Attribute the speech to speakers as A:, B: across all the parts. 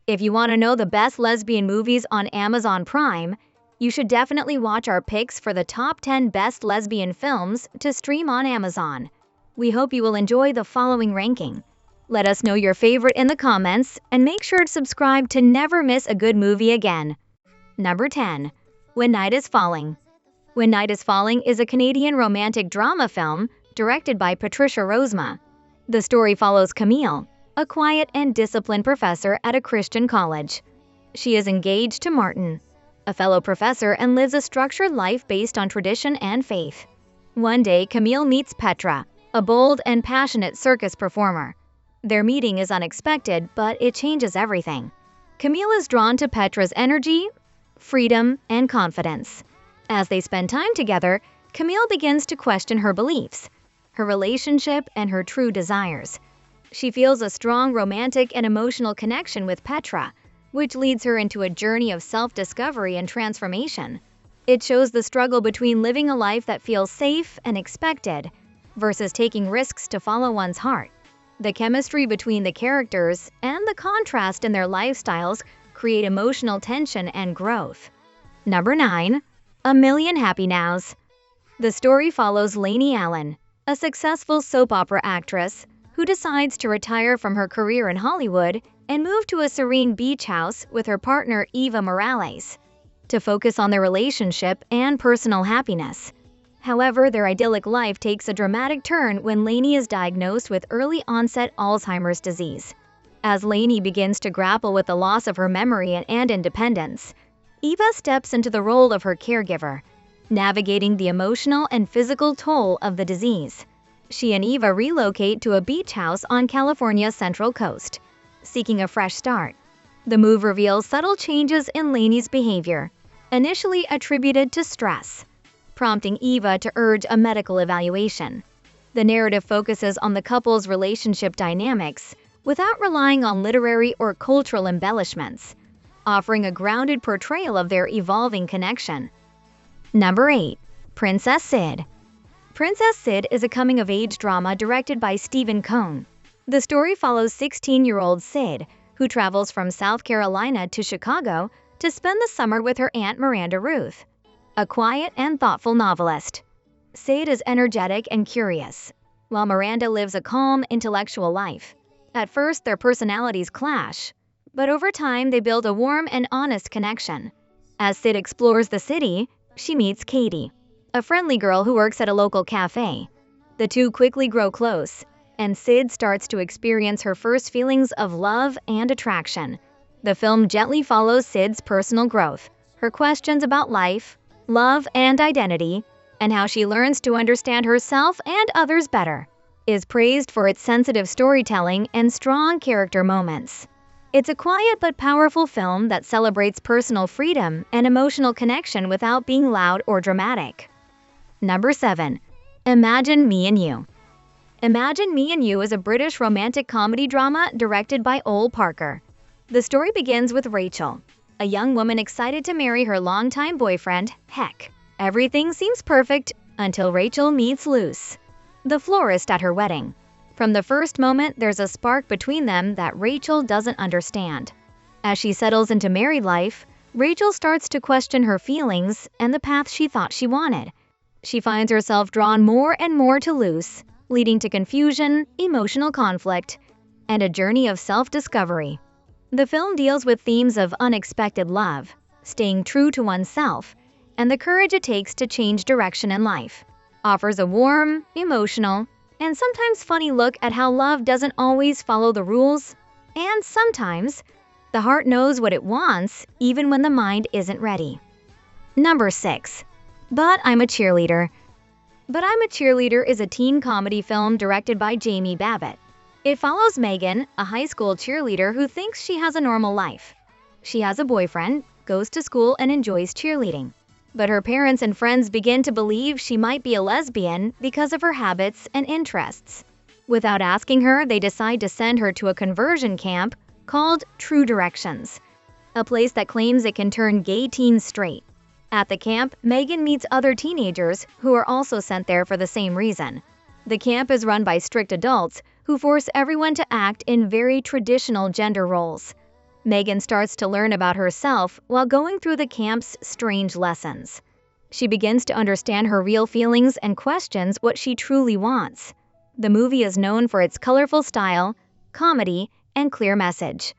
A: If you want to know the best lesbian movies on Amazon Prime, you should definitely watch our picks for the top 10 best lesbian films to stream on Amazon. We hope you will enjoy the following ranking. Let us know your favorite in the comments and make sure to subscribe to never miss a good movie again. Number 10. When Night is Falling. When Night is Falling is a Canadian romantic drama film directed by Patricia Rozema. The story follows Camille, a quiet and disciplined professor at a Christian college. She is engaged to Martin, a fellow professor, and lives a structured life based on tradition and faith. One day, Camille meets Petra, a bold and passionate circus performer. Their meeting is unexpected, but it changes everything. Camille is drawn to Petra's energy, freedom, and confidence. As they spend time together, Camille begins to question her beliefs, her relationship, and her true desires. She feels a strong romantic and emotional connection with Petra, which leads her into a journey of self-discovery and transformation. It shows the struggle between living a life that feels safe and expected versus taking risks to follow one's heart. The chemistry between the characters and the contrast in their lifestyles create emotional tension and growth. Number 9. A Million Happy Nows. The story follows Lainey Allen, a successful soap opera actress who decides to retire from her career in Hollywood and move to a serene beach house with her partner Eva Morales to focus on their relationship and personal happiness. However, their idyllic life takes a dramatic turn when Lainey is diagnosed with early-onset Alzheimer's disease. As Lainey begins to grapple with the loss of her memory and independence, Eva steps into the role of her caregiver, navigating the emotional and physical toll of the disease. She and Eva relocate to a beach house on California's Central Coast, seeking a fresh start. The move reveals subtle changes in Lainey's behavior, initially attributed to stress, prompting Eva to urge a medical evaluation. The narrative focuses on the couple's relationship dynamics without relying on literary or cultural embellishments, offering a grounded portrayal of their evolving connection. Number 8. Princess Sid. Princess Sid is a coming-of-age drama directed by Stephen Cohn. The story follows 16-year-old Sid, who travels from South Carolina to Chicago to spend the summer with her aunt Miranda Ruth, a quiet and thoughtful novelist. Sid is energetic and curious, while Miranda lives a calm, intellectual life. At first, their personalities clash, but over time they build a warm and honest connection. As Sid explores the city, she meets Katie, a friendly girl who works at a local cafe. The two quickly grow close, and Sid starts to experience her first feelings of love and attraction. The film gently follows Sid's personal growth, her questions about life, love, and identity, and how she learns to understand herself and others better. Is praised for its sensitive storytelling and strong character moments. It's a quiet but powerful film that celebrates personal freedom and emotional connection without being loud or dramatic. Number 7. Imagine Me and You. Imagine Me and You is a British romantic comedy drama directed by Ole Parker. The story begins with Rachel, a young woman excited to marry her longtime boyfriend, Heck. Everything seems perfect until Rachel meets Luce, the florist at her wedding. From the first moment, there's a spark between them that Rachel doesn't understand. As she settles into married life, Rachel starts to question her feelings and the path she thought she wanted. She finds herself drawn more and more to Luce, leading to confusion, emotional conflict, and a journey of self-discovery. The film deals with themes of unexpected love, staying true to oneself, and the courage it takes to change direction in life. Offers a warm, emotional, and sometimes funny look at how love doesn't always follow the rules, and sometimes the heart knows what it wants even when the mind isn't ready. Number 6. But I'm a Cheerleader. But I'm a Cheerleader is a teen comedy film directed by Jamie Babbitt. It follows Megan, a high school cheerleader who thinks she has a normal life. She has a boyfriend, goes to school, and enjoys cheerleading. But her parents and friends begin to believe she might be a lesbian because of her habits and interests. Without asking her, they decide to send her to a conversion camp called True Directions, a place that claims it can turn gay teens straight. At the camp, Megan meets other teenagers who are also sent there for the same reason. The camp is run by strict adults who force everyone to act in very traditional gender roles. Megan starts to learn about herself while going through the camp's strange lessons. She begins to understand her real feelings and questions what she truly wants. The movie is known for its colorful style, comedy, and clear message.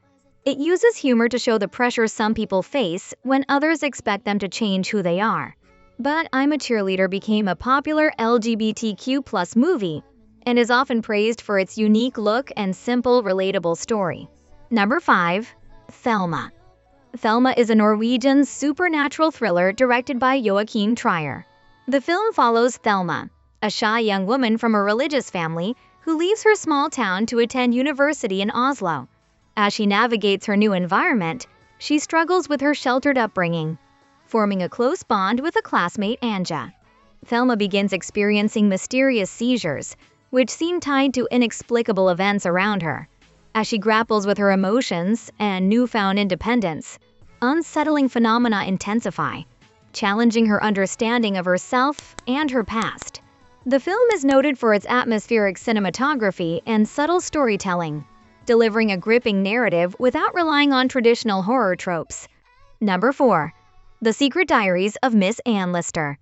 A: It uses humor to show the pressure some people face when others expect them to change who they are. But I'm a Cheerleader became a popular LGBTQ+ movie and is often praised for its unique look and simple, relatable story. Number 5. Thelma. Thelma is a Norwegian supernatural thriller directed by Joachim Trier. The film follows Thelma, a shy young woman from a religious family who leaves her small town to attend university in Oslo. As she navigates her new environment, she struggles with her sheltered upbringing, forming a close bond with a classmate, Anja. Thelma begins experiencing mysterious seizures, which seem tied to inexplicable events around her. As she grapples with her emotions and newfound independence, unsettling phenomena intensify, challenging her understanding of herself and her past. The film is noted for its atmospheric cinematography and subtle storytelling, delivering a gripping narrative without relying on traditional horror tropes. Number 4. The Secret Diaries of Miss Anne Lister.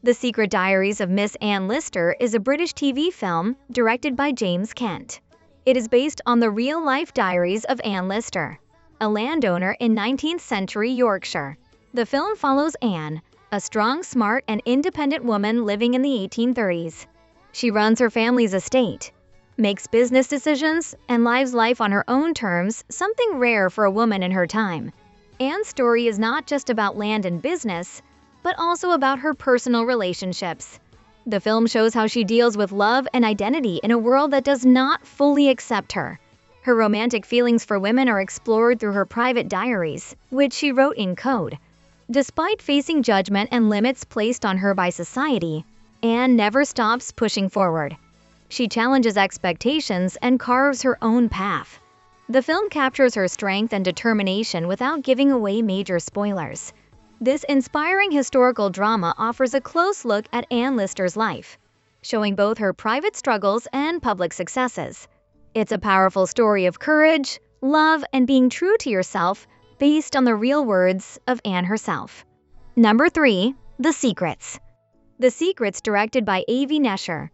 A: The Secret Diaries of Miss Anne Lister is a British TV film directed by James Kent. It is based on the real-life diaries of Anne Lister, a landowner in 19th century Yorkshire. The film follows Anne, a strong, smart, and independent woman living in the 1830s. She runs her family's estate, makes business decisions, and lives life on her own terms, something rare for a woman in her time. Anne's story is not just about land and business, but also about her personal relationships. The film shows how she deals with love and identity in a world that does not fully accept her. Her romantic feelings for women are explored through her private diaries, which she wrote in code. Despite facing judgment and limits placed on her by society, Anne never stops pushing forward. She challenges expectations and carves her own path. The film captures her strength and determination without giving away major spoilers. This inspiring historical drama offers a close look at Anne Lister's life, showing both her private struggles and public successes. It's a powerful story of courage, love, and being true to yourself based on the real words of Anne herself. Number 3. The Secrets. The Secrets, directed by Avi Nesher.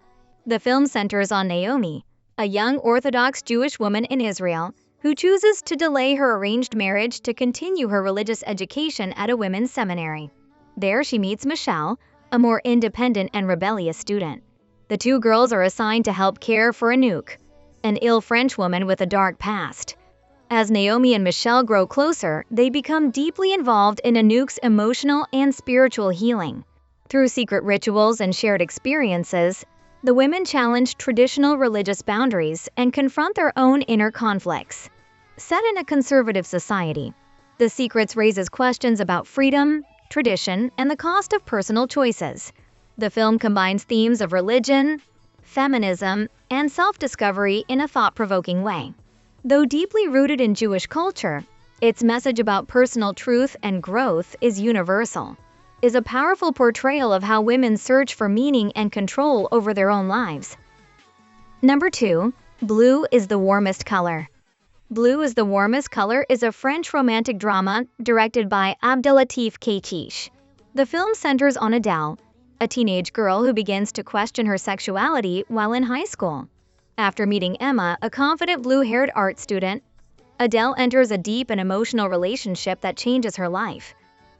A: The film centers on Naomi, a young Orthodox Jewish woman in Israel who chooses to delay her arranged marriage to continue her religious education at a women's seminary. There she meets Michelle, a more independent and rebellious student. The two girls are assigned to help care for Anouk, an ill French woman with a dark past. As Naomi and Michelle grow closer, they become deeply involved in Anouk's emotional and spiritual healing. Through secret rituals and shared experiences, the women challenge traditional religious boundaries and confront their own inner conflicts. Set in a conservative society, The Secrets raises questions about freedom, tradition, and the cost of personal choices. The film combines themes of religion, feminism, and self-discovery in a thought-provoking way. Though deeply rooted in Jewish culture, its message about personal truth and growth is universal. Is a powerful portrayal of how women search for meaning and control over their own lives. Number 2. Blue is the Warmest Color. Blue is the Warmest Color is a French romantic drama directed by Abdelatif Kechiche. The film centers on Adele, a teenage girl who begins to question her sexuality while in high school. After meeting Emma, a confident blue-haired art student, Adele enters a deep and emotional relationship that changes her life.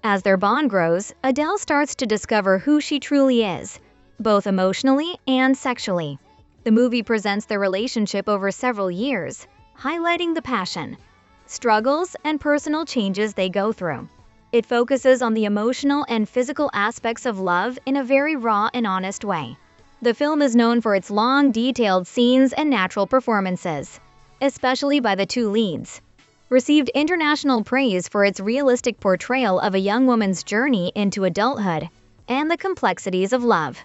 A: As their bond grows, Adele starts to discover who she truly is, both emotionally and sexually. The movie presents their relationship over several years, highlighting the passion, struggles, and personal changes they go through. It focuses on the emotional and physical aspects of love in a very raw and honest way. The film is known for its long, detailed scenes and natural performances, especially by the two leads. Received international praise for its realistic portrayal of a young woman's journey into adulthood and the complexities of love,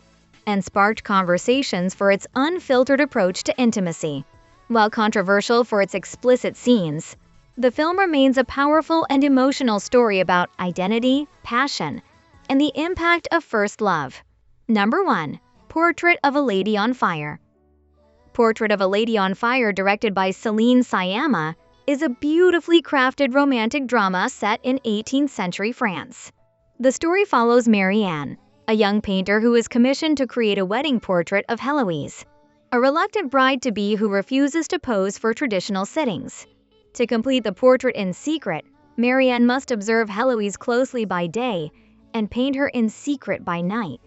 A: and sparked conversations for its unfiltered approach to intimacy. While controversial for its explicit scenes, the film remains a powerful and emotional story about identity, passion, and the impact of first love. Number 1. Portrait of a Lady on Fire. Portrait of a Lady on Fire, directed by Celine Sciamma, is a beautifully crafted romantic drama set in 18th century France. The story follows Marianne, a young painter who is commissioned to create a wedding portrait of Heloise, a reluctant bride-to-be who refuses to pose for traditional sittings. To complete the portrait in secret, Marianne must observe Heloise closely by day and paint her in secret by night,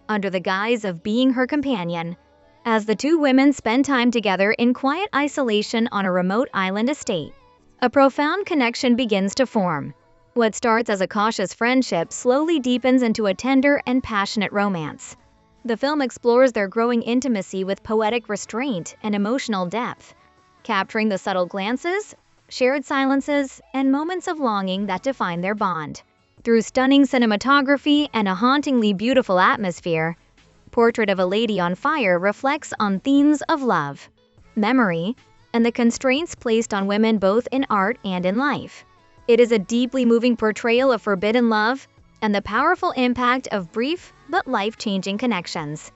A: under the guise of being her companion. As the two women spend time together in quiet isolation on a remote island estate, a profound connection begins to form. What starts as a cautious friendship slowly deepens into a tender and passionate romance. The film explores their growing intimacy with poetic restraint and emotional depth, capturing the subtle glances, shared silences, and moments of longing that define their bond. Through stunning cinematography and a hauntingly beautiful atmosphere, Portrait of a Lady on Fire reflects on themes of love, memory, and the constraints placed on women both in art and in life. It is a deeply moving portrayal of forbidden love and the powerful impact of brief but life-changing connections.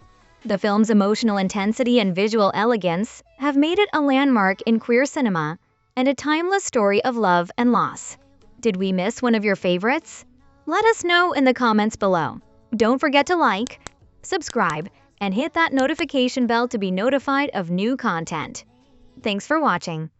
A: The film's emotional intensity and visual elegance have made it a landmark in queer cinema and a timeless story of love and loss. Did we miss one of your favorites? Let us know in the comments below. Don't forget to like, subscribe, and hit that notification bell to be notified of new content. Thanks for watching.